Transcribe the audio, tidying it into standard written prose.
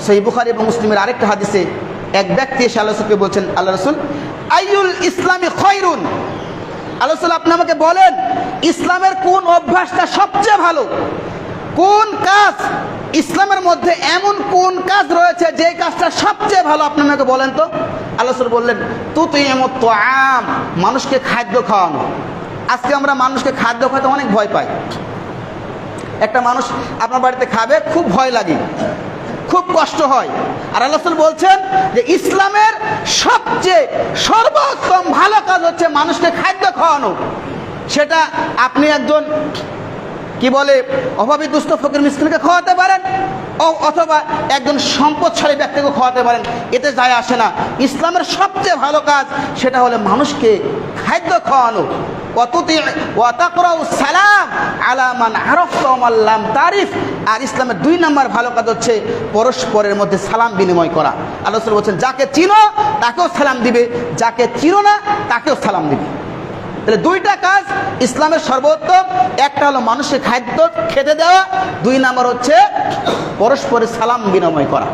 সহিহ বুখারী এবং মুসলিমের আরেকটা হাদিসে এক ব্যক্তি এসে আল্লাহ রাসূলকে বলছেন, আল্লাহ রাসূল আইয়ুল ইসলামি খয়রুন, আল্লাহ রাসূল আপনি আমাকে বলেন ইসলামের কোন অভ্যাসটা সবচেয়ে ভালো, কোন কাজ ইসলামের মধ্যে এমন কোন কাজ রয়েছে যে কাজটা সবচেয়ে ভালো, আপনি আমাকে বলেন তো। আল্লাহ রাসূল বললেন তুতিমুত তুআম, মানুষকে খাদ্য খাওয়ানো। আজকে আমরা মানুষকে খাদ্য খাওয়াতে অনেক ভয় পাই। একটা মানুষ আপনার বাড়িতে খাবে, খুব ভয় লাগে, খুব কষ্ট হয়। আর আল্লাহ রাসূল বলছেন যে ইসলামের সবচেয়ে সর্বোত্তম ভালো কাজ হচ্ছে মানুষকে খাদ্য খাওয়ানো। সেটা আপনি একজন কি বলে অভাবী দুস্থ ফকির মিসকিনকে খাওয়াতে পারেন, অথবা একজন সম্পদশালী ব্যক্তিকে খাওয়াতে পারেন, এতে যায় আসে না। ইসলামের সবচেয়ে ভালো কাজ সেটা হলো মানুষকে খাদ্য খাওয়ানো। সালাম আলা মান আরাফতা ওয়া মান লাম তারিফ। আর ইসলামের 2 নম্বর ভালো কাজ হচ্ছে পরস্পরের মধ্যে সালাম বিনিময় করা। আল্লাহ রাসূল বলছেন যাকে চিনো তাকেও সালাম দিবে, যাকে চিনো না তাকেও সালাম দিবে। তাহলে 2টা কাজ ইসলামের সর্বোত্তম। একটা হলো মানুষকে খাদ্য খেতে দেওয়া, 2 নম্বর হচ্ছে পরস্পরের সালাম বিনিময় করা।